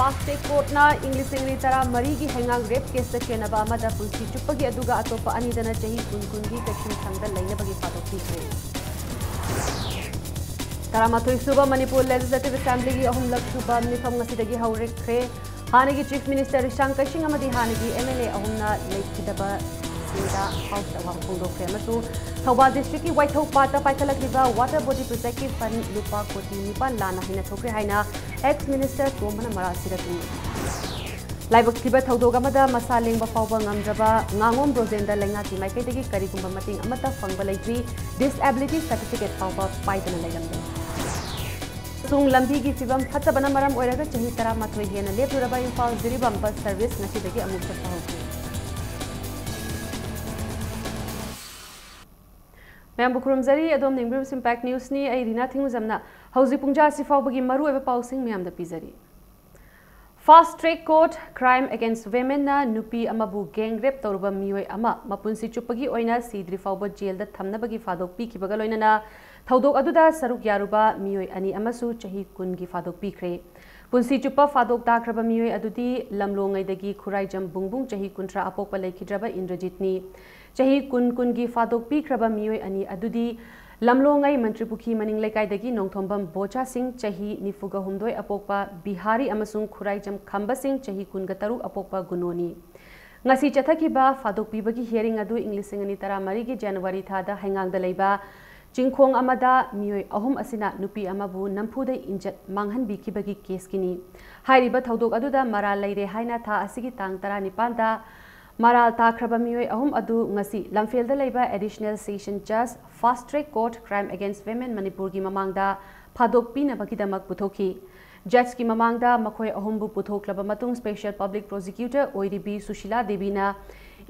Fast track कोर्टना English तरा मरी की हेंगांग रेप केस चेनब पुंसी चुप्पगी अतोप अनीदना चही कुन कक्शिंग संग लेनबगी फादोक्पीख्रे तरामाथोई सुबह मणिपुर लेजिस्लेटिव असेंबली की अहुमलक सुबह मिफम ngasiदगी हौरेख्रे हानेगी चीफ मिनिस्टर रिशांग कशिंग अमदी हानेगी एमएलए अहुमना लेखिदबा सिंदा हाउस अवा फोंदोख्रे अमसु थौबाल डिस्ट्रिक्ट की वाइथौ पाता पाइखलकलिबा वाटर बॉडी प्रोटेक्टिव फंड लुपा कोटी निपान लाना हिना थोख्रे हाइना एक्स मिनिस्टर तोमना मरासिरकु लाइबक्तिबा थौदोग अमदा मसा लेंबा फावबा ngamdraba ngangom ब्रोजेंदा लेंगाती माइकैदगी करिगुंबा मतिंग अमता फंगबा लेत्री डिसेबिलिटी सर्टिफिकेट फावबा पाइदना लेलमदे सुंग लंबी की फिबम फतबना मरम ओइरगा चही तरा माथोय हेना लेपुरबा इंफाल जिरिबम बस सर्विस नसिदगी अमुक चप्पा होगी मैम बुखरुमजरी अदोम निंग्रम इम्पैक्ट न्यूज नि आई रिना थिंगुजमना हौजी पुंजा सिफावबगी मरु एबा पाउसिंग मैम द पिजरी fast track court crime against women ना नुपी अमबु गैंग रेप तौरबा मियोय अमा मपुनसी चुप्पगी ओइना सीद्रि फावबा जेल द थमनबगी फादोक पीखिबगा लोइनना थौदोक अदुदा सरुक यारुबा मियोय अनि अमसु चही कुनगी फादोक पीख्रे पुंसी चुप्पा फादोक ताख्रबा मियोय अदुदी लमलोंगैदगी खुराइजम बुंगबुंग चही कुंट्रा अपोकपा लेखिद्रबा इंद्रजितनी चही कुनगी फादोक पीख्रबा मियोय अनि अदुदी लमलोंगै मंत्रीपुखी मनिंग लेकाइदगी नोंथोंबम बोचा सिंह चही निफुगा हुमदोय अपोकपा बिहारी अमसुंग खुराइजम खंबा सिंह चही कुनगा तरु अपोकपा गुनोनी ngasi chathakhiba fadok pibagi hearing adu english ani tara mari gi january thada hangang da leiba chingkhong amada mioi ahum asina nupi amabu namphudai injat manghan bikibagi case kini hairiba thodok adu da mara leire haina tha asigi tang 19 da maral takraba mioi ahum adu ngasi lamfel da leiba additional session judge fast track court crime against women manipur gi mamangda phadok pina bagi damak puthoki judge ki mamangda makhoi ahumbu puthoklaba matung special public prosecutor oiribi sushila devi na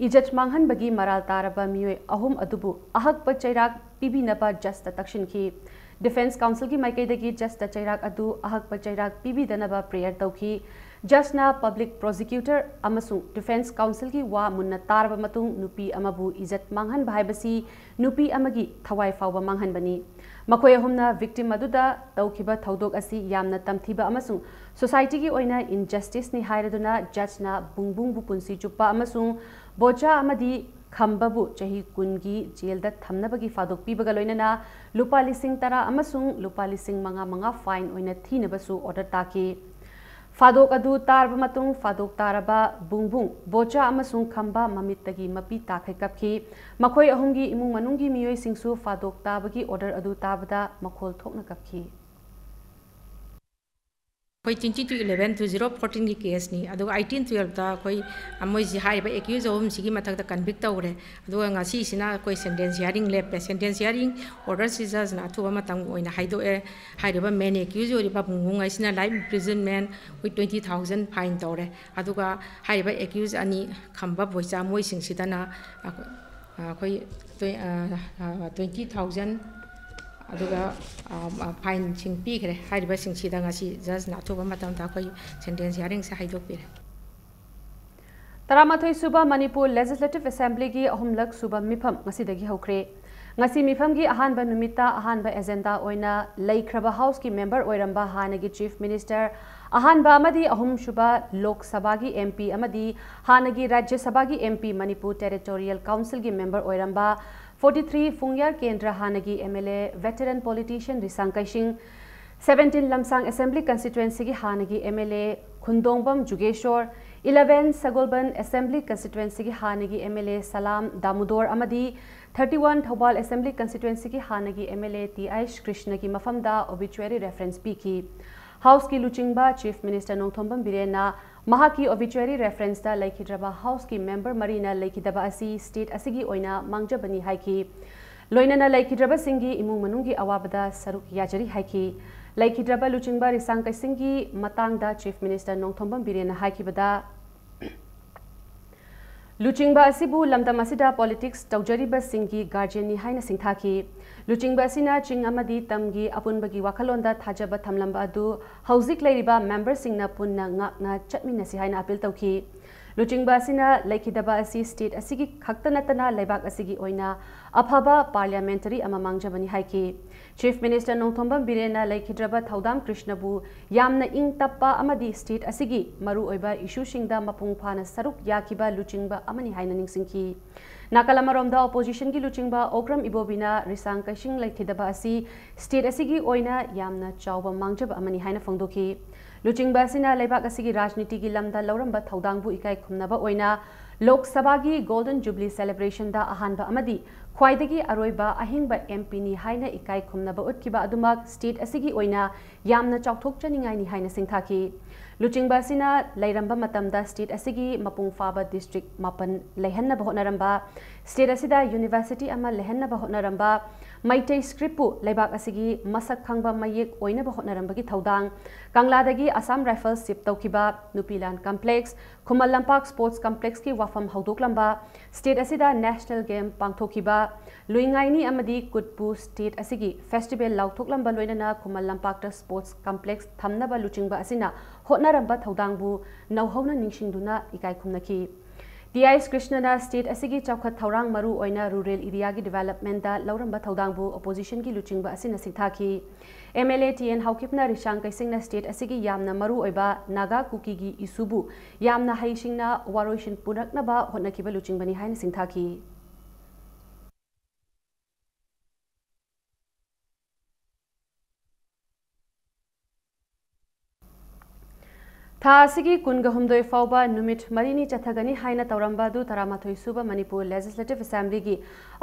ijat manghan bagi maral taraba mioi ahum adubu ahak pa chairak pibinaba just takshin ki defense council ki maikaidagi just chairak adu ahak pa chairak pibidanaba prayer tauki just na public prosecutor amasung defense council ki wa munna tarba matung nupi amabu ijat manghan bhaibasi nupi amagi thawai fawba manghan bani makhoi ahumna victim aduda taukiba thodok asi yamna tamthiba amasung society ki oina injustice ni hairaduna judge na bungbung bu punsi chupa amasung bocha amadi खंबाबु चही कुनगी jail the थमनबगी फादोक पीबगा लोइनना लुपा लिसिंग तरा अमसुंग लुपा लिसिंग मंगा मंगा fine ओइना थीनबसु order ताकी फादोक अदु तारब मतुंग फादोक तारबा बुंगबुंग बोचा अमसुंग खंबा ममितगी मपी ताखै कपखी मखोय अहुंगी इमुंग मनुंगी मियोय सिंगसु फादोक ताबगी order अदु ताबदा मखोल थोकना कपखी कोई 22/11/2014 की केस नहीं अदो 18/12 ता कोई अमोय जी हाइबा एक्यूज ओम सिगी मथक ता कन्विक्ट तौरे अदो ngasi सिना कोई सेंटेंस हियरिंग लेप सेंटेंस हियरिंग ऑर्डर सीजर्स ना थुबा मतंग ओइना हाइदो ए हाइबा मेन एक्यूज ओरिबा बुंगुंग आइसिना लाइफ इम्प्रिजनमेंट विथ 20,000 फाइन तौरे अदुगा हाइबा एक्यूज अनि खंबा बोइचा मोय सिंगसिदाना कोई 20,000 अदुगा फाइन सिंग पीखरे हाइबा सिंगसिदा ngasi जज नाथुबा मतम ता कोई सेंटेंस हियरिंग से हाइदो पिरे तरामाथोई सुबह मणिपुर लेजिस्लेटिव असेंबली की अहुमलक सुबह मिफम ngasiदगी हौख्रे ngasi मिफम की अहानबा नुमिता अहानबा एजेंडा ओइना लेख्रबा हाउस की मेंबर ओइरंबा हानगी चीफ मिनिस्टर अहानबा अमदी अहुम सुबह लोक सभा की एमपी अमदी हानगी राज्य सभा की एमपी मणिपुर टेरिटोरियल काउंसिल की मेंबर ओइरंबा 43 फुंgyar केंद्र हानगी MLA veteran politician Rishang Keishing 17 Lamsang assembly constituency की हानगी MLA Khundongbam Jugeshwar 11 Sagolband assembly constituency की हानगी एमएलए सलाम दामोदर अमदी 31 थौबाल असेंबली कंस्टिट्युएंसी की हानगी एमएलए टीआईश कृष्ण की मफमदा ओबिचुअरी रेफरेंस पीकी हाउस की लुचिंगबा चीफ मिनिस्टर नोंथोंबम बिरेना महाकी ओबिचुअरी रेफरेंस दा लेखिद्रबा हाउस की मेंबर मरीना लेखिदबा असी स्टेट असिगी ओइना मांगजबनी हाइकी लोइनना लेखिद्रबा सिंगी इमुंग मनुंगी अवाबदा सरुक याजरी हाइकी लेखिद्रबा लुचिंगबा रिसांग कैसिंगी मतांगदा chief minister Nongthombam बिरेना हाइकीबदा लुचिंगबा असिबु लमदम असिदा politics तौजरीबा सिंगी guardian हाइना सिंथाकी लुचिंगबा असिना चिंग अमदी तमगी अपुनबगी वाखलोंदा थाजबा थमलंबा अदु हौजिक लेरिबा मेंबर सिंगना पुन्ना ngakna चटमिनसी हाइना अपील तौकी लुचिंगबा असिना लेखिदबा असि स्टेट असिगी खक्तनतना लेबाक असिगी ओइना अफबा पार्लियामेंटरी अमा मांगजबनी हाइकी Chief Minister Nongthombam Birena Laikhidraba Thaudam Krishnabu Yamna Ing Tappa Amadi State Asigi Maru Oiba Issue Shingda Mapung Phana Saruk Yakiba Luchingba Amani Haina Ningsingki Nakalamaromda opposition gi Luchingba Okram Ibobina Risang Kashing Laikhidaba Asi State Asigi Oina Yamna Chauba Mangjaba Amani Haina Fongdoki Luchingba Sina Laibak Asigi Rajniti gi Lamda Lauramba Thaudangbu Ikai Khumnaba Oina Lok Sabha gi Golden Jubilee Celebration da Ahanba Amadi Khwaidagi Aroiba Ahingba MP ni Haina Ikai Khumnaba Utkiba Adumak State Asigi Oina Yamna Chauthok Chaningai ni Haina Singthaki Luchingba Sina Lairamba Matamda State Asigi Mapung Faba District Mapan Lehanna Bahonaramba State Asida University Ama Lehanna Bahonaramba Maitei Scripu Laibak Asigi Masak Khangba Mayek Oina Bahonaramba gi Thaudang Kangladagi Assam Rifles Sip Taukiba Nupilan Complex Khumal Lampak Sports Complex ki Wafam Haudoklamba State Asida National Game Pangthokiba Luingaini Amadi Kutpu State Asigi Festival Lauthoklamba Loinana Khumal Lampak Sports Complex Thamnaba Luchingba Asina Hotnaramba Thaudangbu Nauhona Ningshingduna Ikai Khumnaki D.I.S. Krishnana State Asigi Chawkhat Thaurang Maru Oina Rural Area gi Development da Lauramba Thaudangbu Opposition gi Luchingba Asina Singthaki MLA TN Haukipna Rishang Kaisingna State Asigi Yamna Maru Oiba Naga Kuki gi Isubu Yamna Haishingna Waroishin Puraknaba Hotnakiba Luchingbani Haina Singthaki Tha asigi kunga humdoi fauba numit marini chathagani haina tauramba du taramathoi suba Manipur Legislative Assembly gi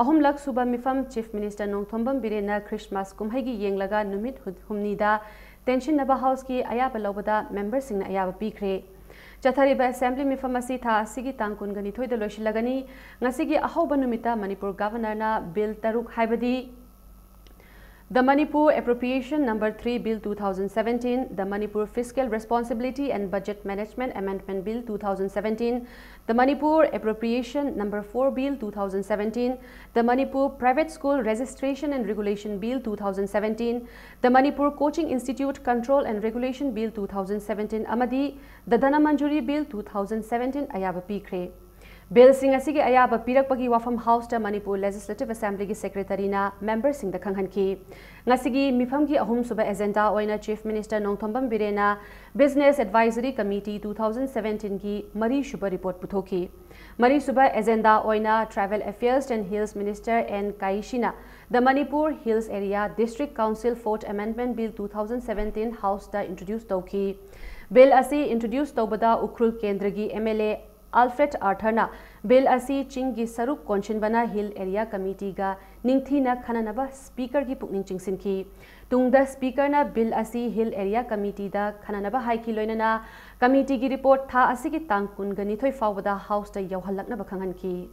ahumlak suba mifam Chief Minister Nongthombam Birena Christmas kumhaigi yenglaga numit humni da tension naba house ki ayaba lobada members singna ayaba pikre Chathariba Assembly mifam asi tha asigi tangkun gani thoi da loishilagani ngasigi ahoba numita Manipur Governor na Bill Taruk haibadi The Manipur Appropriation Number 3 Bill 2017, the Manipur Fiscal Responsibility and Budget Management Amendment Bill 2017, the Manipur Appropriation Number 4 Bill 2017, the Manipur Private School Registration and Regulation Bill 2017, the Manipur Coaching Institute Control and Regulation Bill 2017 Amadi, the Dana Manjuri Bill 2017 Ayaba Pikre. Bill Singh asigi ayaba pirakpagi wafam house ta Manipur Legislative Assembly gi secretary na member sing da khanghanki ngasigi mifam gi ahum suba agenda oina Chief Minister Nongthombam Birena Business Advisory Committee 2017 gi mari shuba report puthoki mari suba agenda oina Travel Affairs and Hills Minister N Kaishina the Manipur Hills Area District Council Fourth Amendment Bill 2017 house da introduce tauki bill asi introduce tobada ukrul kendra gi MLA Alfred Arthurna Bill asi Chingi Saruk Konchinbana Hill Area Committee ga Ningthina Khananaba Speaker ki pukning chingsinki Tungda Speaker na Bill asi Hill Area Committee da Khananaba Haiki Loinana Committee ki report tha asi ki tangkun gani thoi fawada house ta yawhalakna bakhanganki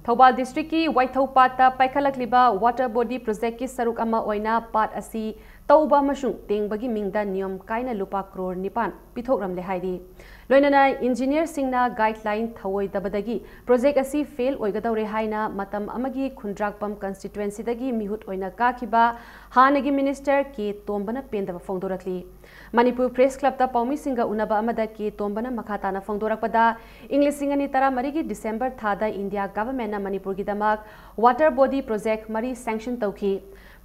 Thobal District ki Waithopata Paikhalakliba Water Body Project ki saruk ama oina pat asi tauba masung tengbagi mingda niyam kaina lupa crore nipan pithokram le haidi loinana engineer singna guideline thawoi dabadagi project asi fail oigadawre haina matam amagi khundrakpam constituency dagi mihut oina kakiba hanagi minister ke tombana pendaba fongdorakli Manipur Press Club ta Paumi Singa Unaba Amada ke Tombana Makhatana Fongdorakpada English Singani Tara Marigi December Thada India Government na Manipur Gidamak Water Body Project Mari sanction tauki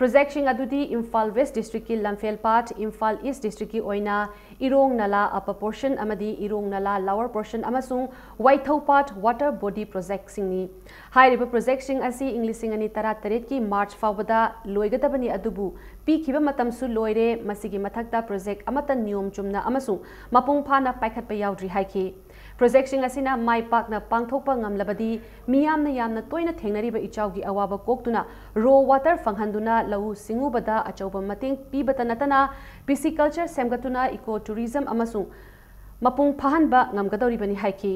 Project Sing Adudi Imphal West District ki Lamphel Part Imphal East District ki Oina Irong Nala upper portion amadi Irong Nala lower portion amasung Waithau Part Water Body Project Singni High River Project Sing asi English Singani Tara Taret ki March Fawada Loigadabani Adubu Pi Kiba Matam Su Loire Masigi Mathakta Project Amata Niyom Chumna Amasung Mapung Phana Paikhat pa yaudri haiki Project Sing asina Mai Pakna Pangthokpa ngamlabadi miyamna yamna toina thengnariba ichawgi awaba koktuna raw water fanghanduna lau singubada achauba mating pibata natana pisciculture semgatuna ecotourism amasung mapung phahanba ngamgadoribani haiki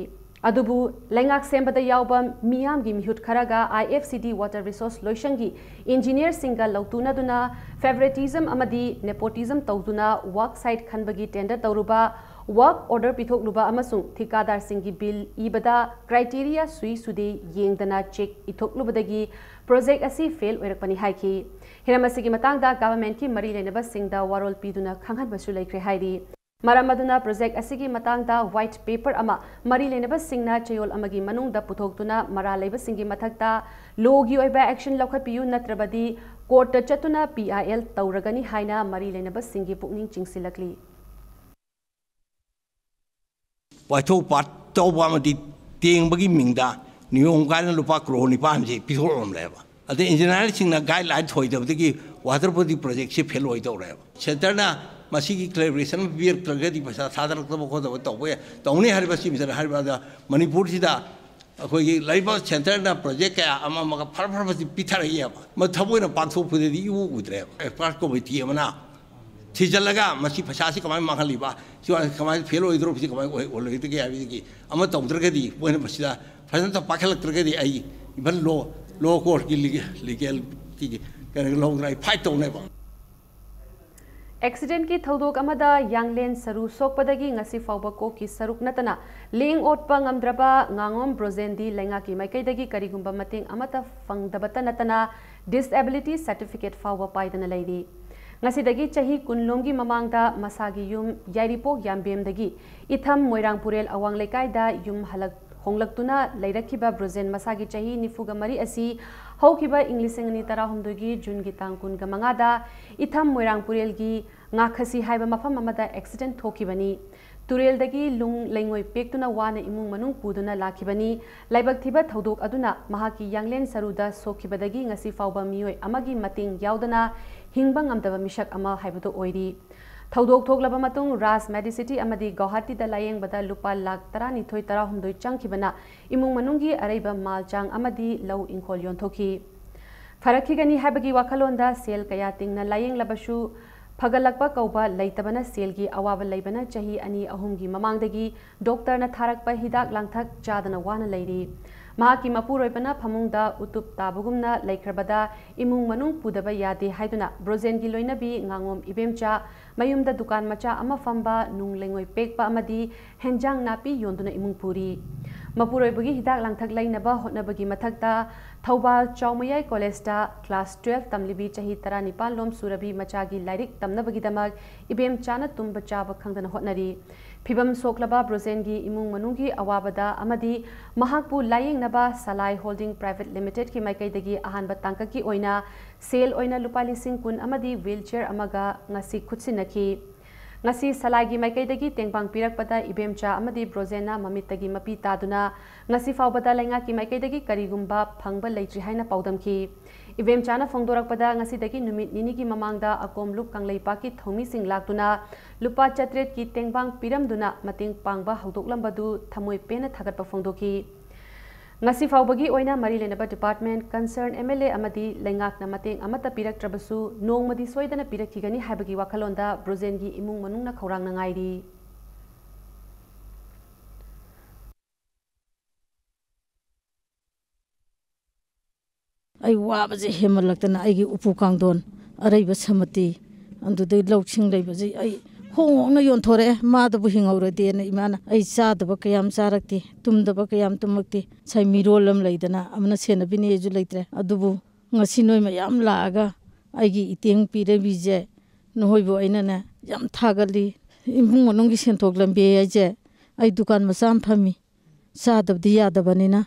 adubu lengak sembada yawba miyamgi mihut kharaga IFCD water resource loishangi engineer singa lautuna duna favoritism amadi nepotism tawduna work site khanbagi tender tawruba work order pithokluba amasung thikadar singi bill ibada criteria sui sude yengdana check ithokluba project asi fail oirakpani haiki hiramasi gi matangda government ki mari lenaba singda warol piduna khanghan basu laikre hairi Maramaduna project asigi matangda white paper ama mari lenaba singna chayol amagi manungda puthokduna mara leiba singi mathakta logi oiba action lokhapiyu natrabadi court chatuna PIL tauragani haina mari lenaba singi pukning chingsilakli Waitho pat tawba madi teng bagi mingda niong kan lupa kroni pamji pitholom leba ade engineer singna guideline thoidabdagi water body project se fail hoido reba center na masigi collaboration beer pragati basa sadar to ko to we tawni haribasi misal haribada Manipur sida akoi laiba center na project ka ama ma phar phar basi pithar ya ma thaboi na paktho phudedi u udre expert committee amana thijalaga masi phasasi kamai manghaliba siwa kamai fail hoidro phisi kamai oloi ke abi ki ama tawdragadi boina basida phasanta pakhalaktragadi ai iban law court ki legal ki kan law rai fight to ne ba Accident ki thodok amada yanglen saru sokpadagi ngasi fawba ko ki saruk natana ling otpa ngamdraba ngangom brozendi lenga ki maikaidagi karigumba mating amata fangdabata natana disability certificate fawba paidana leidi ngasi dagi chahi kunlomgi mamangda masagi yum yairipok yambemdagi itham moirangpurel awang lekaida yum halak honglaktuna leirakiba brozen masagi chahi nifuga mari asi haukiba inglising ni tara humdogi jungi tangkun gamangada itham moirangpurel gi ngakhasi haiba mafam amada accident thokibani turel dagi lung lengoi pektuna wana imung manung puduna lakhibani laibak thiba thodok aduna mahaki yanglen saruda sokhibadagi ngasi fawba mioi amagi mating yaudana hingbang amdaba mishak ama haibudo oiri thodok thoklaba matung ras medicity amadi Guwahati da layeng bada lupa lakh 12 13 changkhibana imung manungi araiba malchang amadi lau ingkhol yonthoki farakhigani habagi wakhalonda sel kaya tingna layeng labasu Pagalakpa kauba leitabana selgi awaba leibana chahi ani ahumgi mamangdagi doctor na tharakpa hidak langthak chadana wana leiri mahaki mapuroibana phamungda utup tabugumna leikrabada imung manung pudaba yade haiduna brozengi loinabi ngangom ibemcha mayumda dukan macha ama famba nung lengoi pekpa amadi henjang napi yonduna imung puri Mapuroibagi hidak langthak lainaba hotnabagi mathakta Thobal Chaumayai College da class 12 tamlibi chahi 19 lom surabi machagi lairik tamnabagi damak ibem chana tumba chaba khangdana hotnari phibam soklaba brozengi imung manungi awabada amadi mahakpu layeng naba salai holding private limited ki maikaidagi ahanba tangka ki oina sale oina lupali singkun amadi wheelchair amaga ngasi khutsinaki ngasi salagi maikaidagi tengpang pirakpada ibemcha amadi brozena mamitagi mapi taduna ngasi fawbada lenga ki maikaidagi karigumba phangba leitri haina paudamki ibemcha na phongdorakpada ngasi dagi numit nini ki mamangda akomlup kangleipa ki thomi sing laktuna lupa chatret ki tengpang piramduna mating pangba haudoklambadu thamoi pena thagatpa phongdoki ngasi fawbagi oina mari lenaba department concern MLA amadi lengak na mateng amata pirak trabasu nongmadi soidana pirakhigani habagi wakhalonda brozengi imung manungna khorang na ngairi ai wabaje hemalakna aigi upu kangdon araiba samati andudai lauching leibaje ai hongna yonthore maadabu hingaurade na imana ai sadaba kayam sarakti tumdaba kayam tumakti sai mirolam leidana amna senabini eju leitre adubu ngasi noi mayam laaga aigi iteng pire bije nohoibo aina na yam thagali imung monongi sentok lambe aje ai dukan masam phami sadabdi yadabanina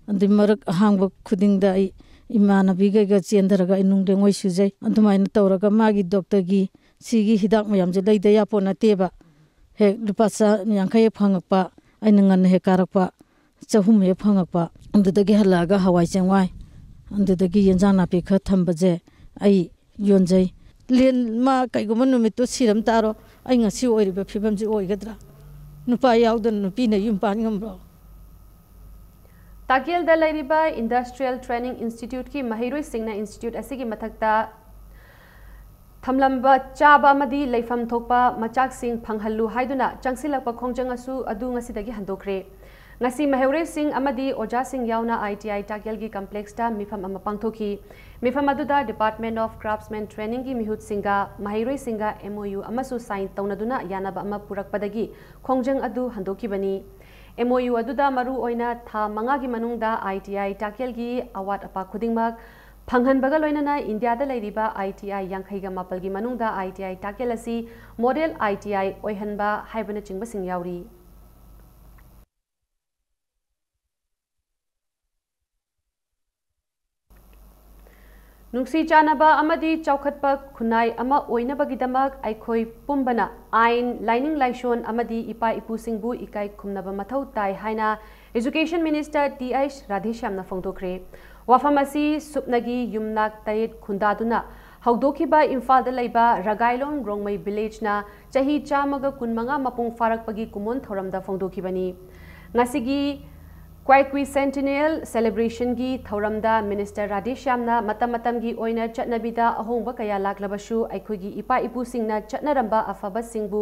andi marak hangba khudingda ai imana bigaiga chendaraga inungdengoi sujai andumaina tawraga magi doctor gi sigi hidak mayam je leida ya pona teba he lupasa nyangkai phangakpa ainangan he karakpa chahum he phangakpa andudagi halaga hawai chengwai andudagi yenjang napi kha thambaje ai yonjai len ma kaigoma numito siram taro ai ngasi oiriba phibam ji oigadra nupa yaudun nupi na yumpan ngamro Takiel da lairiba Industrial Training Institute ki Mahiroi Singna Institute asigi mathakta Thamlamba chaba amadi leifam thokpa machak sing phanghallu haiduna changsilakpa khongjang asu adu ngasidagi handokre ngasi maheure sing amadi oja sing yauna ITI takel gi complex ta mifam ama pangthoki mifam aduda Department of Craftsman Training gi mihut singa maheure singa MOU amasu sign taunaduna yanaba ama purakpadagi khongjang adu handoki bani MOU aduda maru oina tha manga gi manungda ITI takel gi awat apa khudingmak phanghan baga loinana India da leiriba ITI yankhai ga mapal gi manungda ITI takel asi model ITI oihanba haibana chingba sing yauri नुक्सी चानबा अमदी चौखटपा खुनाई अमा ओइनबगिदमक आइखोई पुंबना आइन lining लाइशोन अमदी इपा इपुसिंगबु इकाई खुमनबा मथौ ताई हाइना education minister TH राधेश्यामना फोंदोखरे वाफामसी सुपनगी युमनाक तरेट खुंदादुना हौदोखिबा इम्फालदा लैबा रगाइलोन रोंगमै विलेजना चाही चामगा कुनमंगा मपुंग फारकपगी कुमोन थौरमदा फोंदोखिबनी ngasi Kwaikwi Centennial Celebration gi thauramda Minister Radheshyamna matam gi oina chatnabida ahongba kaya laklabashu aikhogi ipa ipu singna chatnaramba afaba singbu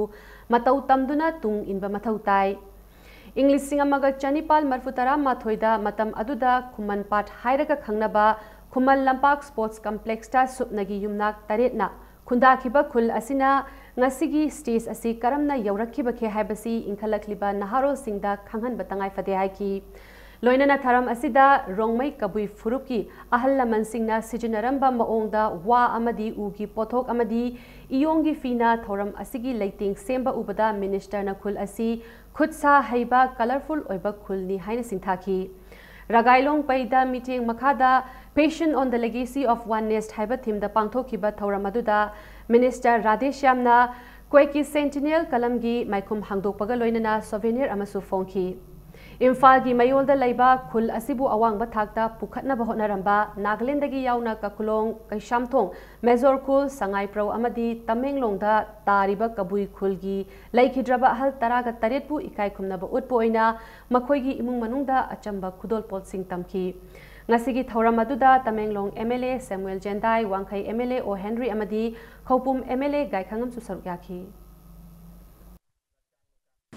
matau tamduna tung inba mathau tai English singamaga chanipal marfutara mathoida matam aduda khuman pat hairaga khangnaba khumal lampak sports complex ta supnagi yumnak taretna khunda khiba khul asina ngasigi stage asi karamna yaurakhiba khe haibasi inkhalakliba naharo singda khanghan batangai fade haiki loinana tharam asida rongmai kabui furuki ahal laman singna sijinaramba maongda wa amadi ugi pothok amadi iyongi fina thoram asigi leiting semba ubada minister na khul asi khutsa haiba colorful oiba khulni haina singthaki Ragailong paida meeting makhada patient on the legacy of one nest haiba theme da pangthokiba thouramaduda minister Radheshyamna Kwaiki Centennial kalamgi maikum hangdokpaga loinana souvenir amasu phongki Imphal gi mayolda laiba khul asibu awangba thakta pukhatna ba honaramba Nagaland gi yauna kakulong kaishamthong Major khul sangai pro amadi Tamenglongda tariba kabui khul gi laikhidraba hal taraga taretpu ikai khumna ba utpo oina makhoi gi imung manungda achamba khudol pol sing tamki ngasigi thauram aduda Tamenglong MLA Samuel Jendai Wangkhai MLA O Henry amadi Khopum MLA Gaikhangam su saruk yakhi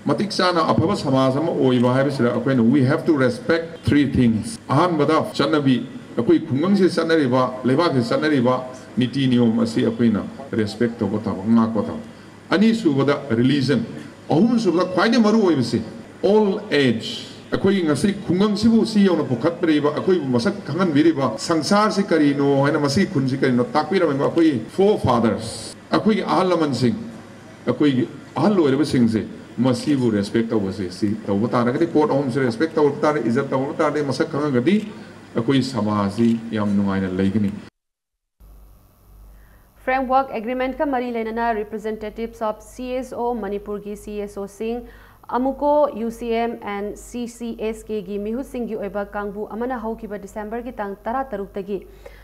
Matik sana apaba samajama oiba haibasira akoina we have to respect three things ahanbada chanabi akoi khungang se sanariba leba se sanariba niti niyom asi akoina respect to bata ngak bata ani subada religion ahum subada khwaide maru oibase all age akoi ngasi khungang sibu si yona pokhat priba akoi masak khangan biriba sangsar se karino haina masi khun se karino takpira ma akoi forefathers akoi ahalaman sing akoi ahal loireba sing se masibu respect over si tawu tara gadi court home se respect tawu tara izat tawu tara masak khanga gadi akoi samaji yam nungaina leigini Framework agreement ka mari lenana representatives of CSO Manipur gi CSO Singh Amuko UCM and CCSK gi mihu singh gi oiba kangbu amana haukiba December gi tang 13 tagi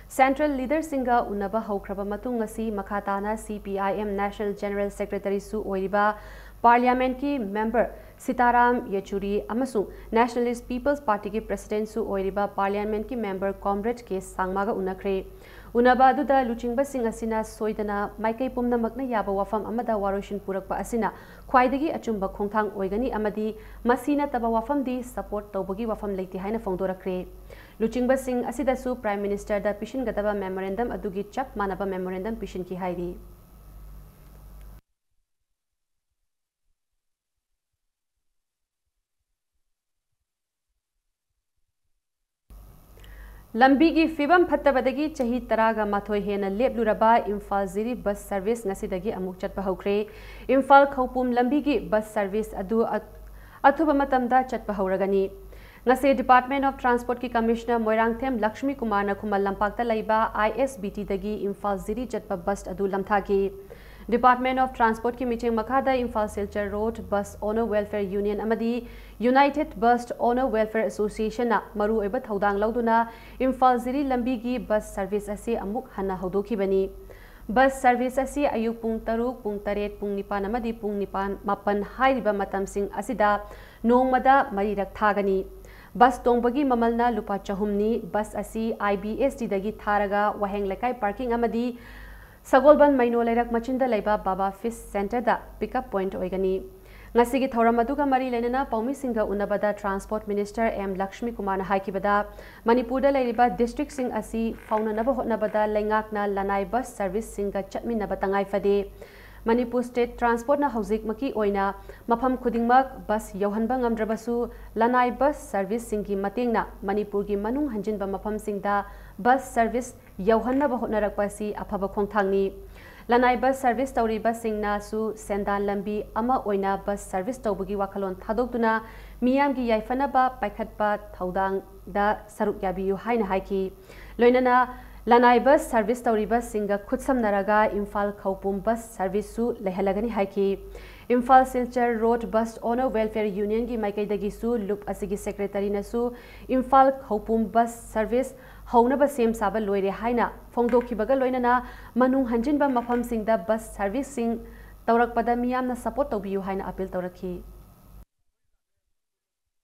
Central Leader Singa unaba haukraba matung ngasi makhatana CPIM National General Secretary su oiriba Parliament ki member Sitaram Yechuri amasung Nationalist People's Party ki President su oiriba Parliament ki member Comrade K Sangmaga unakre unaba aduda luchingba sing asina soidana maikai pumna makna yaba wafam amada waroshin purakpa asina khwaidagi achumba khongthang oigani amadi masina taba wafam di support tawbagi wafam leiti haina phongdorakre luchingba sing asida su Prime Minister da pishin gadaba memorandum adugi chap manaba memorandum pishin ki hairi Lambi gi fibam phattabadagi chahi taraga mathoi hena lepluraba Imphal Ziri bus service ngasidagi amuk chatpa hokre Imphal Khopum lambi gi bus service adu athuba matamda chatpa horagani ngase Department of Transport ki Commissioner Moirangthem Lakshmi Kumar na Khumal Lampakta laiba ISBT dagi Imphal Ziri chatpa bus adu lamthagi Department of Transport ki meeting makhada Imphal Silchar Road Bus Owner Welfare Union amadi United Bus Owner Welfare Association na maru oiba thaudang lauduna Imphal Ziri lambi gi bus service asi amuk hana haudoki bani bus service asi ayuk pung 3 pung 8 pung 9 amadi pung 9 mapan hairiba matam sing asida nongmada marirak thagani bus tongbagi mamalna lupa chahumni bus asi IBSD dagi tharaga waheng lekai parking amadi Sagolban Maino Lerak Machinda Laiba Baba Fish Center da pickup point oigani ngasigi thoram aduga mari lenana paumi singa unabada transport minister M Lakshmi Kumar na haikibada Manipur da leiriba district sing asi fauna naba hotnabada lengakna lanai bus service singa chatmi naba tangai fade Manipur state transport na hauzik maki oina mafam khudingmak bus yohanba ngamdrabasu lanai bus service singi matengna Manipur gi manung hanjinba mafam singda bus service yohanna ba hotnarakpasi afaba khongthangni Lanai bus service tauriba singna su sendan lambi ama oina bus service taubugi wakalon thadokduna miyamgi yaifanaba paikhatpa thaudang da saruk yabiyu haina haiki loinana lanai bus service tauriba singa khutsam naraga Imphal Khaupum bus service su lehalagani haiki Imphal Silchar Road Bus Owner Welfare Union gi maikaidagi su loop asigi secretary na su Imphal Khaupum bus service Haunaba sem saba loire haina phongdokhibaga loinana manung hanjinba mafam singda bus servicing taurakpada miyamna support tawbiyu haina appeal tawrakhi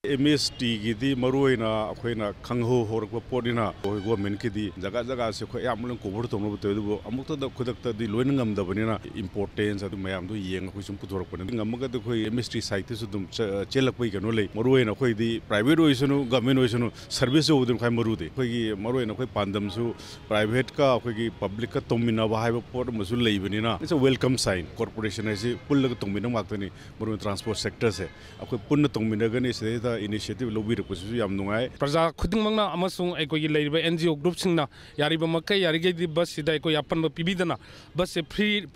MST gidi maruina akoina khangho horkwa podina government kidi jaga jaga se kho yamlun cover tongno bedu amukta da khudakta di loin ngam da banina importance adu mayam du yeng khu sum puthor pone ngamaga da khoi MST site su dum chelak pai kano le maruina khoi di private oisunu government oisunu service odum khai maru de khoi gi maruina khoi pandam su private ka khoi gi public ka tomina ba haiba pod masu lei banina it's a welcome sign corporation ai se pulla ka tomina maktani maru transport sector se akhoi punna tomina gani se initiative lobby requisition yam nungai praja khuding mangna amasung ai koi leiba NGO group singna yariba makai yarige di bus sida koi apan pibidana bus se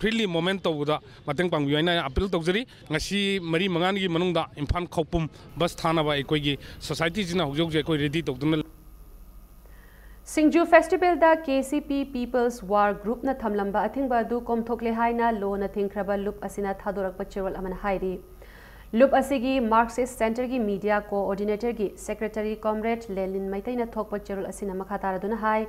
freely moment tawda mateng pangbiaina appeal tawjari ngasi mari mangan gi manungda Imphal Khaupum bus thana ba ai koi gi society jina hujok je koi ready tawduna Singju Festival da KCP People's War Group na thamlamba athingba du komthokle haina lo na thingkraba loop asina thadorakpa chewal amana hairi Loop asigi Marxist Center ki media coordinator ki secretary comrade Lelin Maitaina thokpa cherul asina makhatara duna hai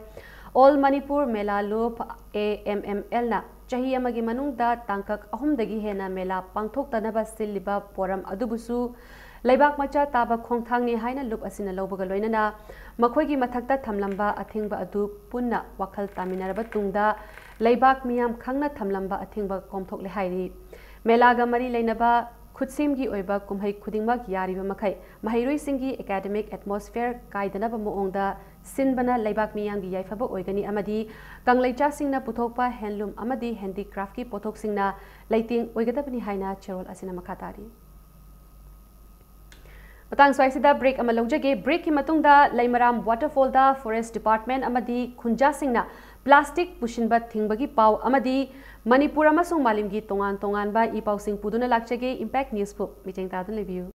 All Manipur Mela Loop AMML na chahi amagi manungda tangkak ahumdagi hena mela pangthoktanaba silliba poram adubusu laibak macha taba khongthangni haina loop asina lobaga loinana makhoi gi mathakta thamlamba athingba adu punna wakhal taminaraba tungda laibak miyam khangna thamlamba athingba komthokle hairi melaga mari leinaba Khutsimgi oiba kumhai khudingmak yariba makai mahairoi singi academic atmosphere kaidanaba moongda sinbana laibak miyamgi yaifaba oigani amadi kanglaicha singna puthokpa handloom amadi handicraft ki pothok singna laiting oigadabani haina cherol asina makhatari Matang swaisida break ama laujage break ki matungda Laimaram waterfall da forest department amadi khunja singna plastic pushinba thingbagi paw amadi Manipur amasung malimgi tongan ba ipaw sing puduna lakchage impact news pu meeting ta dun review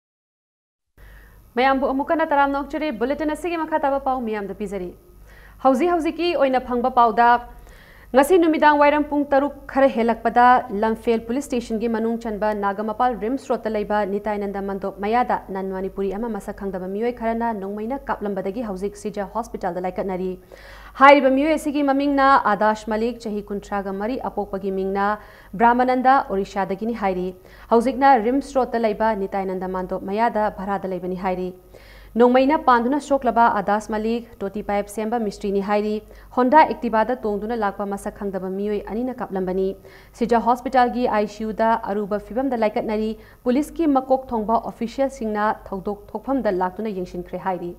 mayam bu amukana taram nokchare bulletin asige makhata ba paw miyam da pizari hauzi ki oina phangba paw da ngasi numidang wairam pung taruk khare helakpada Lamphel police station gi manung chanba Nagamapal Rims Road ta leiba Nitainanda Mandop mayada nan Manipuri ama masa khangdaba miyoi kharana nongmaina kaplambadagi hauzik Sija hospital da laikatnari hairiba miyoi asigi mamingna Adash Malik chahi kuntraga mari apokpagi mingna Brahmananda Orisha dagini hairi hauzikna Rims Road ta leiba Nitainanda Mandop mayada bharada leibani hairi Nongmaina panduna shoklaba Adas Malik Toti Pipe Semba Mystery ni hairi Honda Activa da tongduna lakpa masa khangdaba miyoi anina kaplambani Sija hospital gi ICU da aruba fibam da laikatnari police ki makok thongba official singna thodok thokpham da laktuna yengshinkhre hairi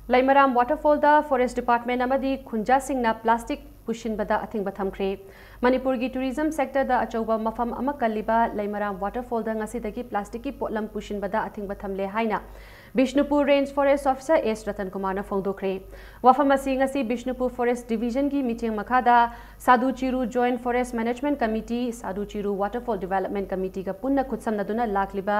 Laimaram waterfall da forest department amadi khunja singna plastic pushin bada athing bathamkhre Manipur gi tourism sector da achauba mafam ama kaliba Laimaram waterfall da ngasi dagi plastic ki potlam pushin bada athing bathamle haina Bishnupur Range Forest Officer S Ratan Kumar na phongdokre wafam asi ngasi Bishnupur Forest Division gi meeting makhada Sadhu Chiru Joint Forest Management Committee Sadhu Chiru Waterfall Development Committee ga punna khutsamna duna lakliba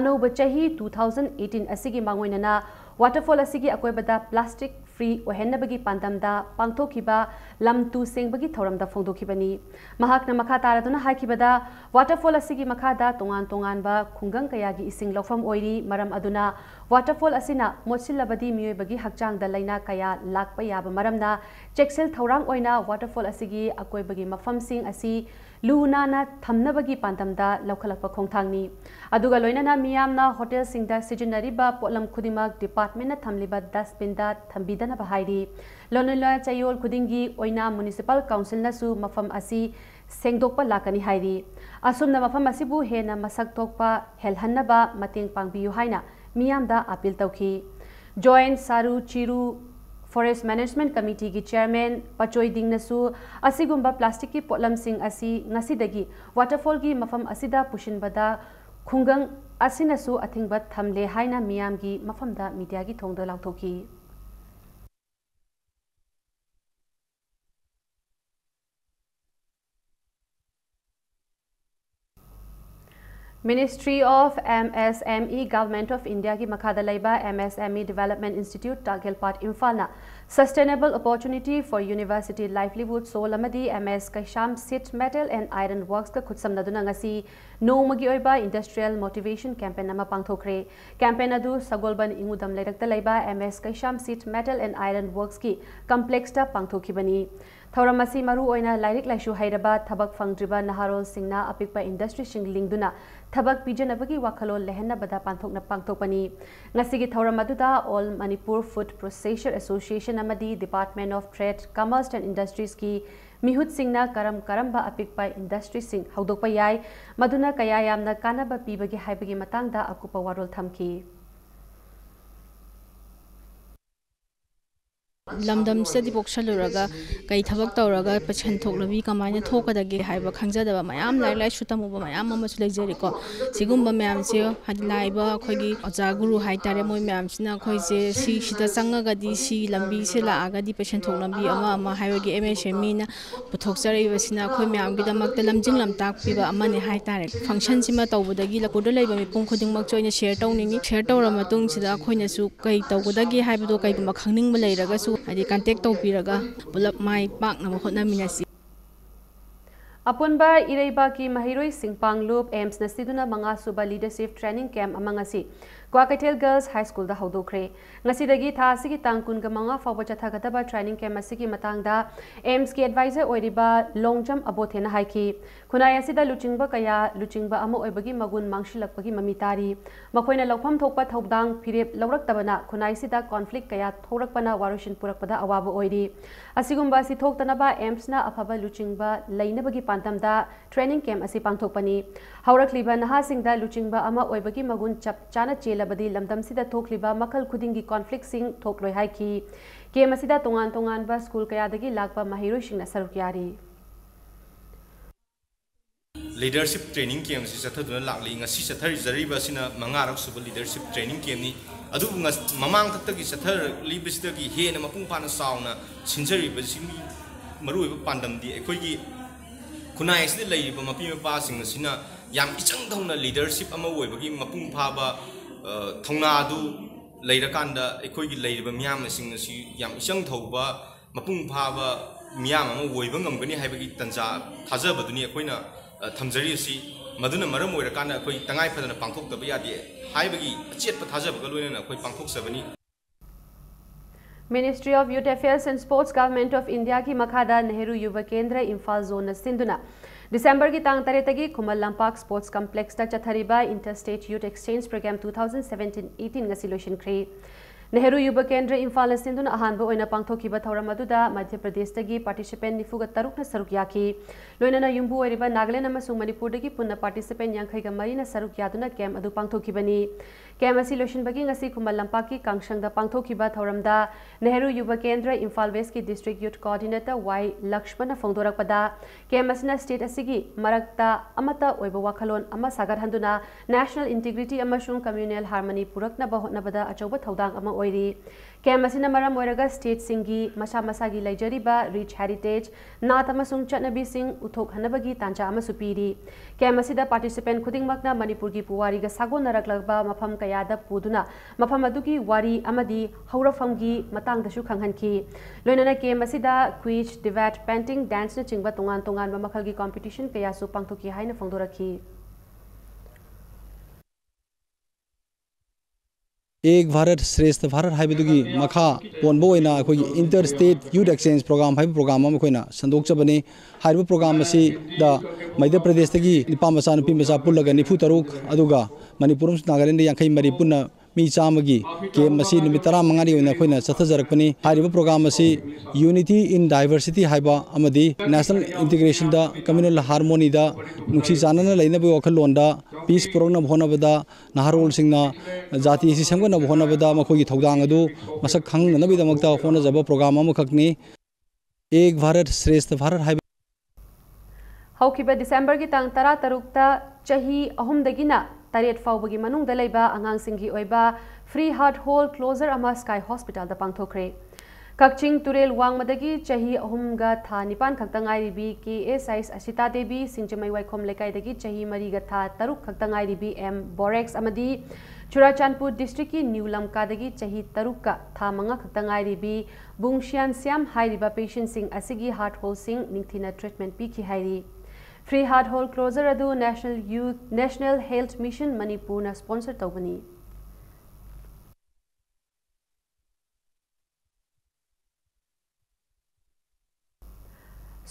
anoba chahi 2018 asigi mangoinana waterfall asigi akoibada plastic free ohenabagi pandamda pangthokiba lamtu sengbagi thoramda phongdokhibani mahakna makha taraduna haikibada waterfall asigi makhada tongan ba khungang kayagi ising lofam oiri maram aduna waterfall asina mochilabadi miyoibagi hakchang da laina kaya lakpa yaba maramna cheksel thorang oina waterfall asigi akoibagi mafam sing asi luna na thamnabagi pandamda lokhalakpa khongthangni aduga loinana miyamna hotel singda sijinariba potlam khudimak department na thamliba dustbin da thambidana bahairi Lonela Chayol Kudingi Oina Municipal Council Nasu Mafam Asi Sengdokpa Lakani Hairi Asumna Mafam Asibu Hena Masak Tokpa Helhanaba Mating Pangbiyu Haina Miyamda Appeal Tauki Joint Saru Chiru Forest Management Committee ki Chairman Pachoy Dingnasu Asigumba Plastic ki Potlam Sing Asi Ngasidagi Waterfall ki Mafam Asida Pushinbada Khungang Asinasu Athingbat Thamle Haina Miyamgi Mafamda Media ki Thongdo Lautoki Ministry of MSME Government of India ki Makhada Laiba MSME Development Institute Tagelpat Imphal Sustainable Opportunity for University Livelihood Soul Amadi MS Kaisham Sit Metal and Iron Works ka khutsamna duna ngasi nomagi oiba industrial motivation campaign nama pangthokre campaign adu Sagolban Ingudam Leirakta Laiba MS Kaisham Sit Metal and Iron Works ki complex ta pangthokibani Thauramasi maru oina lairik laishu hairaba thabak fangdriba naharol singna apikpa industry sing lingduna thabak pijanabagi wakhalo lehenna bada panthokna pangthokpani ngasigi thauramatuda All Manipur Food Processor Association amadi Department of Trade Commerce and Industries ki mihut singna karamba apikpa industry sing haudokpa yai maduna kaya yamna kanaba pibagi haibagi matangda akupa warol thamki Lamdam study boxaluraga kai thabak tawraga pachan thoklabi kamaina thokadagi haiba khangjadaba mayam lai shutamuba mayam ama sulejeri ko sigumba mayam se hadlaiba khogi aja guru haitare moi mayam sina khoi se si sida sangaga di si lambi se la aga di pachan thoklambi ama haiwagi MSME na puthokchari basina khoi mayam gi damak ta lamjing lamtak piba amane haitare function sima tawbudagi lakuda leiba mi pung khuding mak joina share tawningi share tawra matung sida khoina su kai tawbudagi haibdo kai guma khangning ba leiraga su adi contact to piraga pulap mai pak na hotna minasi Apunba Ireiba ki Mahiroi Singpang Loop Aims Nasiduna Manga Suba Leadership Training Camp amangasi Kwakatel Girls High School da haudokre ngasidagi tha asigi tangkun ga manga fawba chathagataba training camp asigi matangda Aims ki advisor oiriba long jump abothena haiki khunai asida luchingba kaya luchingba ama oibagi magun mangshilakpagi mamitari makoina lawpham thokpa thaudang phirep lawraktabana khunai sida conflict kaya thorakpana warushin purakpada awaba oiri asigumba si thoktanaba Aims na afaba luchingba leinabagi pantamda training camp asi pangthokpani haurakliba nahasingda luchingba ama oibagi magun chap chana labadi lamdam sida thokliba makal khudingi conflict sing thokloi haiki game asida tongan ba school kayadagi lakpa mahiroi singna saruk yari leadership training camp si sathaduna lakli ngasi sathari zariba sina mangarok suba leadership training camp ni adu mamang tattagi sathar libisdagi he na mapung pana sauna sinjari basimi marui pandam di ekoigi kunai sida leiba mapi pa sing sina yam ichang dongna leadership ama oibagi mapung phaba Tongnadu Leirakanda, Ekogi Lady Miam sing as Yam Shang Toba, Mapung Pava, Miam, Wavangam, Beni Habagi Tanza, Hazabaduni, Aquina, Tamzari, Maduna Maram, Wakanda, Tangai Pada Pangkok, the Biadi, Habagi, Chet Patazabagaluna, Pangkok 70. Ministry of Youth Affairs and Sports Government of India ki Makhada Nehru Yuva Kendra Imphal Zone Sinduna December ki tang taretagi Kumal Lampak Sports Complex ta chathariba Interstate Youth Exchange Program 2017-18 ngasiloshin kre Nehru Yuva Kendra Imphal Sinduna ahanba oina pangthokiba thawramaduda Madhya Pradesh tagi participant nifuga taruk na saruk yaki loinana yumbu oiriba Nagaland amasung Manipur dagi punna participant yankhai ga marina saruk yaduna camp adu pangthokibani camp asi loshin bagi ngasi Kumal Lampak ki kangshang da pangthokiba thawramda Nehru Yuva Kendra Imphal West ki District Youth Coordinator Y Lakshmana Phongdorakpada camp asina state asigi marakta amata oiba wakhalon ama sagar handuna national integrity amasung communal harmony purakna ba hotnabada achoba thaudang ama oiri camp asina maram oiraga state singi masa masagi laijariba rich heritage nath amasung chatnabi sing uthok hanabagi tancha amasu piri camp asida participant khudingmakna Manipur gi puwari ga sagon naraklagba mafam kayada puduna mafam adugi wari amadi haurafamgi matang dasu khanghanki loinana camp asida quiz debate painting dance na chingba tongan ba makhalgi competition kaya su pangthoki haina phongdorakhi एक भारत श्रेष्ठ भारत हाइबदुगी मखा पोनबो ओइना अखोगी inter state youth exchange program हाइब program अम अखोइना संदोकचबनी हाइब प्रोग्राम असि दा मध्य प्रदेश तगी निपा मचा नुपी मचा पुल्लगा 93 अदुगा मणिपुर नागालैंड 50 मरी पुन्ना मी चामगी के मसी निमित तरा मंगारी ओइना खोइना चथजरकपनि हारिबा प्रोग्राम असी यूनिटी इन डाइवर्सिटी हाइबा अमदी नेशनल इंटीग्रेशन दा कम्युनल हार्मोनी दा नुक्सी जानना लैनबो वखलोंदा पीस पुरंगना होनबदा नहारोल सिंगना जाति सि संगना होनबदा मखोगी थौदांग अदु मसक खंगनबिदमक्ता होनजब प्रोग्राम अमखकनी एक भारत श्रेष्ठ भारत हाइबा हौखिबा डिसेंबर की तंग तरा तरुकता चही अहुमदगिना तरेट फाउबगी मनुंगदा लेबा अंगांगसिंगी ओइबा फ्री हार्ट होल क्लोजर अमा स्काई हॉस्पिटल दा पांगथोखरे कक्चिंग तुरेल वांगमदगी चही अहुमगा था निपान खक्तंगाइरिबी KSIS असिता देवी सिंचमई वाइखोम लेकाइदगी चही मरीगा था तरुक खक्तंगाइरिबी M बोरेक्स अमदी चुराचांदपुर डिस्ट्रिक्ट की न्यू लमकादगी चही तरुक का था मंगा खक्तंगाइरिबी बुंगशियान श्याम हाइरिबा पेशेंट सिंग असिगी हार्ट होल सिंग निंगथिना ट्रीटमेंट पीखी हाइरी फ्री हार्ट होल क्लोजर अदु नेशनल हेल्थ मिशन मणिपुर ना स्पॉन्सर तौबनी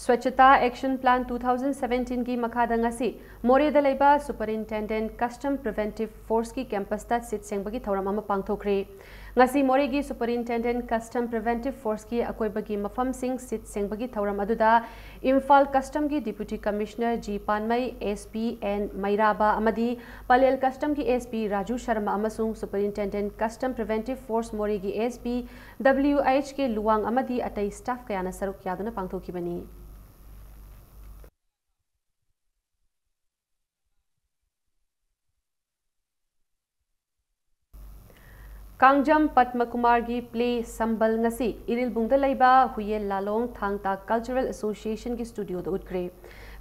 स्वच्छता एक्शन प्लान 2017 की मखादंगसी मोरेदा लेबा सुपरिंटेंडेंट कस्टम प्रिवेंटिव फोर्स की कैंपस ता सिट सेंबगी थौरम अमा पांगथोखरे ngasi मोरेगी सुपरिंटेंडेंट कस्टम प्रिवेंटिव फोर्स की अकोइबगी मफम सिंह सिट सेंबगी थौरम अदुदा इम्फाल कस्टम की deputy commissioner G Panmei SP N मैराबा अमदी पलेल कस्टम की SP राजू शर्मा अमसुंग सुपरिंटेंडेंट कस्टम प्रिवेंटिव फोर्स मोरेगी SP WH के लुवांग अमदी अतई स्टाफ कयाना सरुक यादुना पांगथोखिबनी कांगजम पद्म कुमार की प्ले संबल ngasi इरिलबुंगदा लैबा हुयेल लालोंग थांगता कल्चरल एसोसिएशन की स्टूडियो द उठ्रे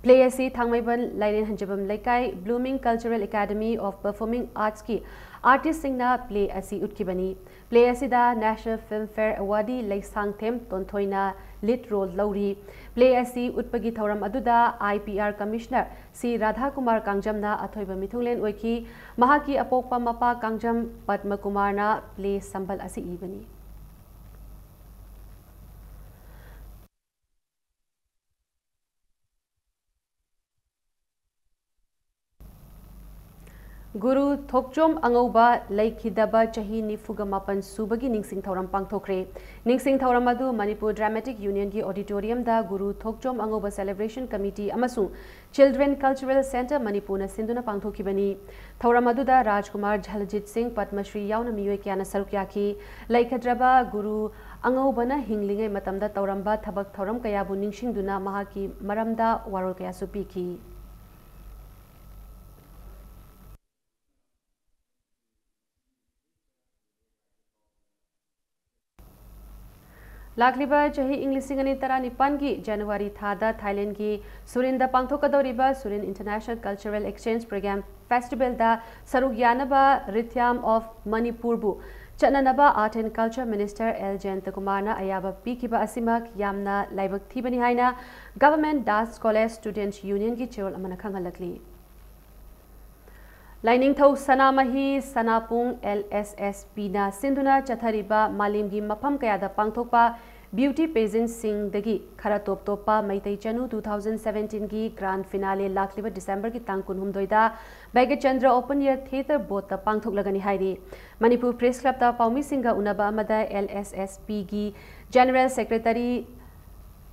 प्ले असी थांगमैबन लाइरेन हंजबम लेकाई blooming cultural academy of performing arts की आर्टिस्ट सिंगना प्ले असी उठकिबनी प्ले असीदा national film fair awardee Laishangthem तोंथोइना लीड रोल लौरी प्ले असी उत्पगी थौरम अदुदा IPR commissioner C Radha Kumar कांगजमना अथोइबा मिथुलेन ओइकी महाकी अपोकपा मपा कांगजम पद्म कुमारना प्ले संबल असी इबनी गुरु थोकचोम अंगौबा लैखिदबा चही निफुगा मापन सुबगी निंगसिंग थौरम पांगथोखरे निंगसिंग थौरम अदु मणिपुर ड्रामेटिक यूनियन की ऑडिटोरियम दा गुरु थोकचोम अंगौबा सेलिब्रेशन कमिटी अमसु चिल्ड्रेन कल्चरल सेंटर मणिपुर न सिंधुना पांगथोखिबनी थौरम अदुदा राजकुमार झलजित सिंह पद्मश्री याउना मियोय क्याना सरुक याखी लैखद्रबा गुरु अंगौबना हिंगलिंगे मतमदा तौरंबा थबक थौरम कयाबु निंगसिंगदुना महाकी मरमदा वारोल कयासु पीखी लाखलिबा चही इंग्लिसिंग अनि तरा निपान की जनवरी थादा थाईलैंड की सुरिंदा पांगथोकदौरिबा Surin international cultural exchange program festival दा सरुक यानबा रिथ्याम ऑफ मणिपुरबु चननबा art and culture minister L Jayanta कुमारना अयाबा पीखिबा असिमक यामना लाइबक थीबनी हाइना government dance college students union की चेरोल अमना खंगलकली लाइनिंगथौ सनामही सनापुंग LSSP ना सिंधुना चथरिबा मालिमगी मफम कयादा पांगथोकपा ब्यूटी पेजेंट सिंगदगी खरा टॉप टॉपा मैतई चनु 2017 की ग्रांड फिनाले लाखलिबा डिसेंबर की तांग कुनहुमदोइदा बैगचंद्र ओपन एयर थिएटर बोट पांगथोकलगनी हाइरी मणिपुर प्रेस क्लब ता पाउमी सिंगा उनबा अमदा LSSP की जनरल सेक्रेटरी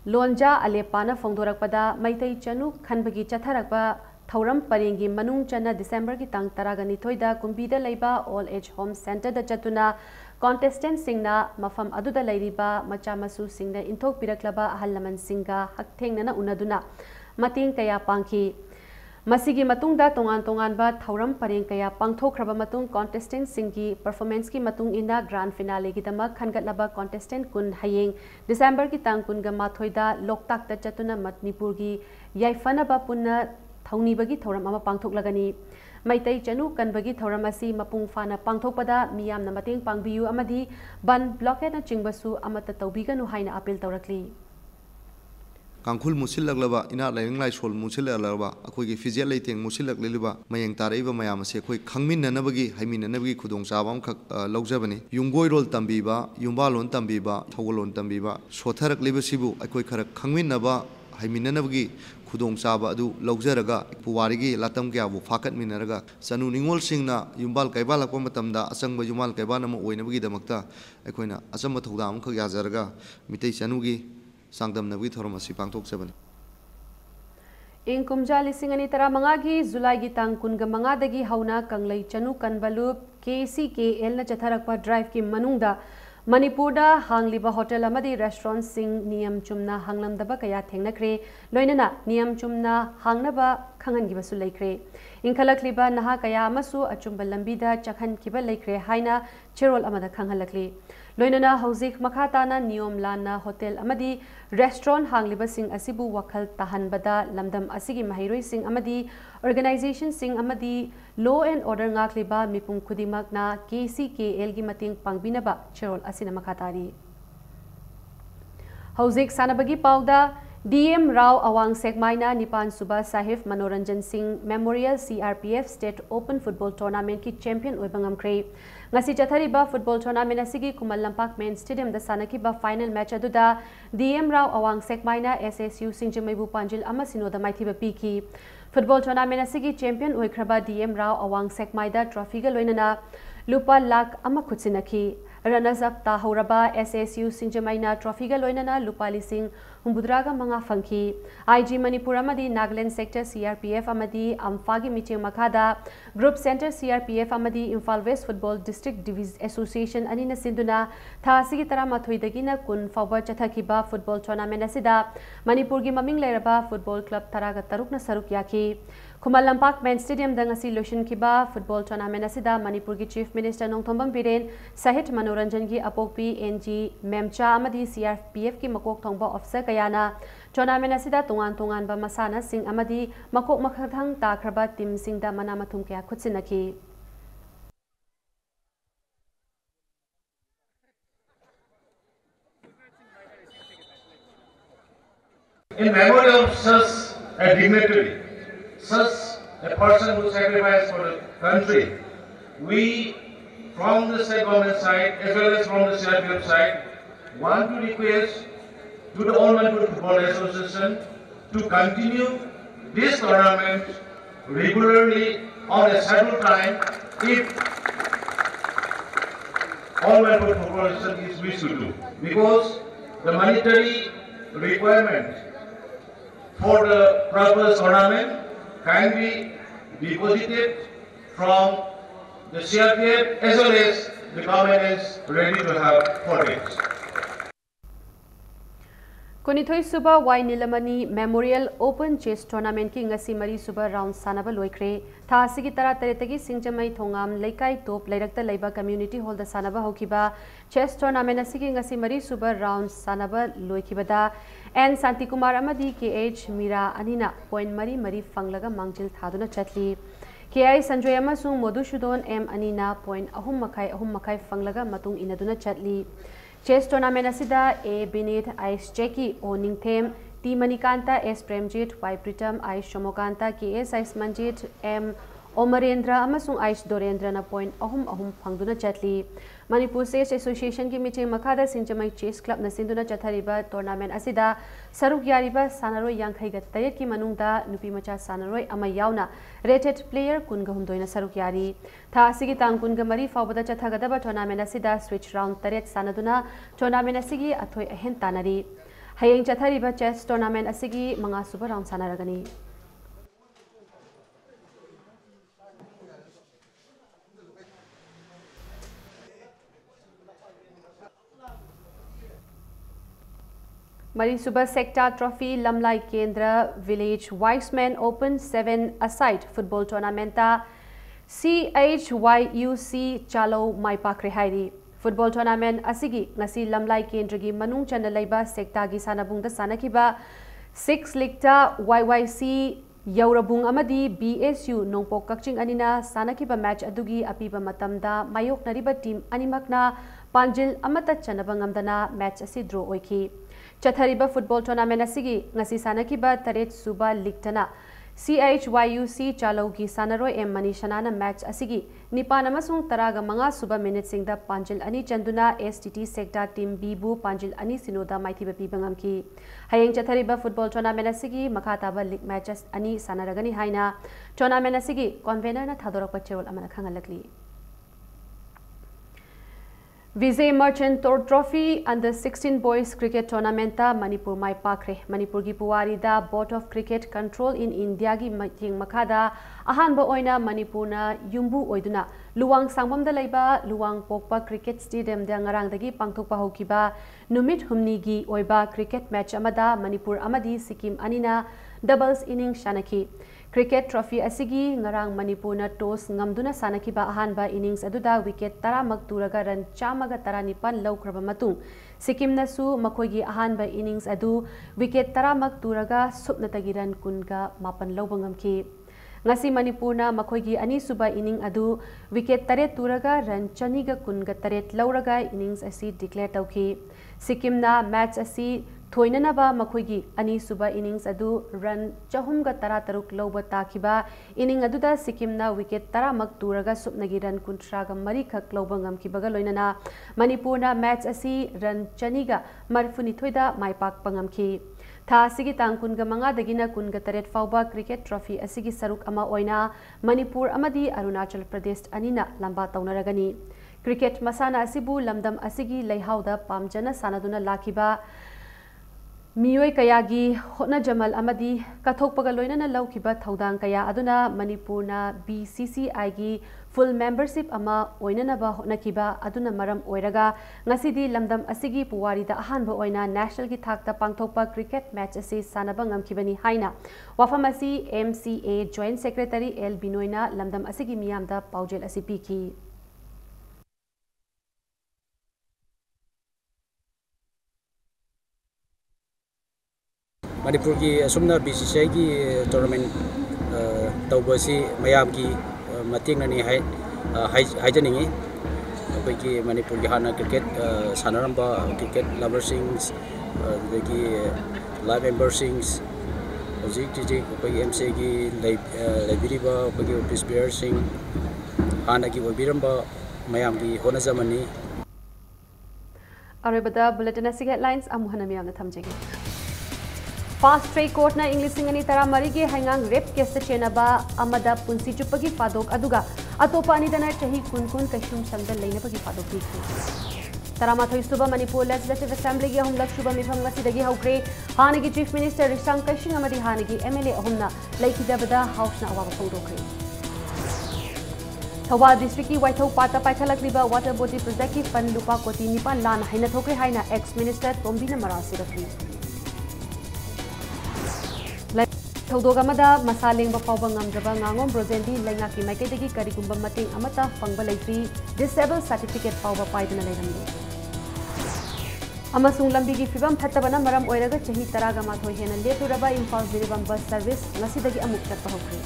लोंजा अलेपाना फोंदोरकपदा मैतई चनु खनबगी चथरकपा थौरम परेंगी मनुंग चना दिसंबर की तांग तरागनिथोइदा कुंबीदा लैबा ऑल एज होम सेंटर दा चतुना कॉन्टेस्टेंट सिंगना मफम अदुदा लैरिबा मचा मसु सिंगना इंथोक पिरकलबा अहल लमन सिंगा हकथेंगना उनदुना मतिंग कया पांखी मसीगी मतुंगदा तोंगान तोंगानबा थौरम परेंग कया पांगथोखरबा मतुंग कॉन्टेस्टेंट सिंगी परफॉर्मेंस की मतुंग इना ग्रांड फिनाले की दमा खनगतलबा कॉन्टेस्टेंट कुन हयेंग दिसंबर की तांग कुनगा माथोइदा लोकताक दा चतुना मणिपुर की याइफनबा पुन्ना थौनीबगी थौरम अमा पांगथोकलगनी मैतई चनु कनबगी थौरम असी मपुंग फाना पांगथोकपदा मियामना मतेंग पांगबियु अमदी बन ब्लॉकेट न चिंगबसु अमत तौबिगनु हाइना अपील तौरकली कांखुल मुसिलगलबा इना लाइंग लाई सोल मुसिलगलबा अखोगी फिजियल लेतेंग मुसिलगलिबा मयंग तारेबा मयाम से अखोई खंगमिननबगी हाइमिननबगी खुदोंग चाबाम खक लौजबनी युंगोय रोल तंबीबा युंबा लोन तंबीबा थौगलोन तंबीबा सोथरकलिबसिबु अखोई खर खंगमिननबा haiminanabagi khudong chaba adu laujaraga puwarigi latam kya bu fakat minaraga sanu ningol singna yumbal kaiba lakpa matamda asangba yumal kaiba nama oinabagi damakta aikoina asamba thogdam khak yazaraga mitei chanugi sangdamnabagi thorom asi pangthok sabani ing kumja lising ani tara mangagi July gi tang kunga mangadagi hauna kanglei chanu kanbalup KCKL na chatharakpa drive ki manungda Manipur da hangliba hotel amadi restaurant sing niyam chumna hanglamdaba kaya thengnakre loinana niyam chumna hangnaba khangangiba su laikre inkhalakliba naha kaya amasu achumba lambida chakhan kiba laikre haina cherol amada khanghalakli loinana hauzik makhatana niyom lana hotel amadi restaurant hangliba sing asibu wakhal tahanbada lamdam asigi mahairoi sing amadi organization sing amadi law and order ngakliba mipum khudimakna KCKL gi mating pangbinaba cherol asina makhatari hauzik sanabagi pauda DM Rao Awang Sekmaina Nipan Suba Sahif Manoranjan Singh Memorial CRPF State Open Football Tournament ki champion oibangam kre ngasi chathariba football tournament asigi Kumal Lampak Main Stadium da sanaki ba final match aduda DM Rao Awang Sekmaina SSU Singjamaibu Panjil amasino da maithiba piki football tournament asigi champion oikraba DM Rao Awang Sekmaida trophy ga loinana lupa lakh ama khutsinaki runners up tahoraba SSU Singjamaina trophy ga loinana lupa lising humbudraga manga fangki IG Manipur amadi Nagaland sector CRPF amadi Amphagi meeting makada group center CRPF amadi Imphal West Football District Division Association anina sinduna thasigi tara mathoidagina kun fawba chathakiba football tournament asida Manipur gi maming leraba football club taraga tarukna saruk yaki Kumal Lampak Main Stadium da ngasi lotion kiba football tournament asida Manipur gi Chief Minister Nongthombam Biren Sahit Manoranjan gi Apokpi NG Memcha amadi CRPF ki makok thongba officer kayana tournament asida tungan ba masana sing amadi makok makhathang takraba team sing da mana mathum kya khutsinaki in memory of such a dignitary, such a person who sacrificed for the country, we from the state government side as well as from the CRPF side want to request to the All Manipur Football Association to continue this tournament regularly on a scheduled time if All Manipur Football Association is wished to do, because the monetary requirement for the proposed tournament can be deposited from the CRPF as well as the government is ready to have for it. Konithoi Suba Y Nilamani Memorial Open Chess Tournament ki ngasi mari suba round sanaba loikre tha asigi tara taretagi Singjamai Thongam Laikai Top Lairakta Laiba Community Hall da sanaba hokiba chess tournament asigi ngasi mari suba round sanaba loikibada N Santi Kumar amadi KH Mira Anina point mari fanglaga mangjil thaduna chatli KI Sanjoy amasung Modusudon M Anina point ahum makai fanglaga matung inaduna chatli Chess tournament asida A Binit Ice Jackie O Ningthem T Manikanta S Premjit Y Pritam Ice Shomokanta KS Ice Manjit M Omarendra amasung Ice Dorendra na point ahum phangduna chatli Manipur Chess Association ki meeting makada Singjamai Chess Club na sinduna chathariba tournament asida saruk yariba sanaroi yankhai ga taret ki manungda nupi macha sanaroi ama yauna rated player kunga humdoina saruk yari tha asigi tang kunga mari fawbada chathagadaba tournament asida switch round taret sanaduna tournament asigi athoi ahen tanari hayeng chathariba chess tournament asigi manga suba round sanaragani Mari Suba Sector Trophy Lamlai Kendra Village Wiseman Open 7 Aside Football Tournament CHYUC Chalo Maipakre Hairi Football Tournament Asigi Nasi Lamlai Kendra gi Manung Chana Laiba Sector gi Sanabungda Sanakiba 6 Likta YYC Yaurabung Amadi BSU Nongpok Kakching Anina Sanakiba match adugi apiba matamda Mayok Nariba team Animakna Panjil Amata Chanabangamdana match asi draw oiki Chathariba football tournament asigi ngasi sanakiba taret suba ligtana CHYUC Chalogi Sanaroi M Manishanana match asigi Nipan amasung taraga mga suba minute singda Panjil Ani Chanduna STT Sector Team Bibu Panjil Ani Sinoda Maithiba Pibangamki Hayeng Chathariba football tournament asigi Makataba league matches Ani Sanaragani Haina tournament asigi convener na Thadorak Pachol Amana Khangalakli Vijay Merchant Tour Trophy under 16 boys cricket tournament Manipur Mai Pakre Manipur gi Puwari da Board of Cricket Control in India gi mating makada ahanba oina Manipur na yumbu oiduna luwang sangbam da laiba luwang pokpa cricket stadium da ngarang dagi pangthokpa hokiba numit humni gi oiba cricket match amada Manipur amadi Sikkim anina doubles innings shanaki Cricket trophy asigi ngarang Manipur na toss ngamduna sanakiba ahanba innings aduda wicket taramak turaga run chamaga taranipan laukraba matung Sikkim nasu makoigi ahanba innings adu wicket taramak turaga supnatagi run kunga mapan laubangamki ngasi Manipur na makoigi ani suba inning adu wicket taret turaga run chaniga kunga taret lauraga innings asi declare tauki Sikkim na match asi Thoinanaba makoigi ani suba innings adu run chahumga tara taruk loba takiba inning aduda Sikkim na wicket taramak turaga supnagi run kuntraga mari khak loba ngamkibaga loinana Manipur na match asi run chaniga marfuni thoida maipak pangamki tha asigi tangkunga manga dagina kunga taret fauba cricket trophy asigi saruk ama oina Manipur amadi Arunachal Pradesh anina lamba taunaragani cricket masana asibu lamdam asigi leihauda pamjana sanaduna lakiba Miyoi kayagi hotna jamal amadi kathokpaga loinana laukiba thaudang kaya aduna Manipur na BCCI gi full membership ama oinanaba hotnakiba aduna maram oiraga ngasidi lamdam asigi puwari da ahanba oina national gi thakta pangthokpa cricket match asi sanaba ngamkibani haina wafam asi MCA joint secretary L Binoina lamdam asigi miyamda paujel asi piki Manipur ki asumna BCCI ki tournament tawbasi mayam ki mating nani haijaningi apai ki Manipur ki hana cricket sanaramba cricket lovers sings ki live member sings hoji tiji apai MC ki library ba apai ki office bear sing hana ki obiramba mayam ki hona zamani arabada bulletin asig headlines amuhana miyamna thamjegi Fast track court na English singani tara marigi hangang rape case chenaba amada punsi chupagi fadok aduga atopa ani dana chahi kun kashum samdal leina pagi fadok bi tarama thoi suba Manipur Legislative Assembly gi ahum lakshuba mifam ngasi dagi haukre hanagi Chief Minister Rishang Kashing amadi hanagi MLA ahumna laikidabada house na awa phongdokre Thawal district ki Waithau pata paikhalakliba water body project ki fund lupa koti nipan lan haina thokre haina ex minister Tombina Marasi rakli Thodogamada Masaling Bapawangam Jaba Ngangom Brozendi Langaki Maikadegi Karigumba Mating Amata Pangbalatri Disabled Certificate Power Paidana Layamdi Amasung Lambigi Fibam Patabana Maram Oiraga Chahi Taraga Matho Hena Leturaba Impulse Diribam Bus Service Nasidagi Amuk Tapahokri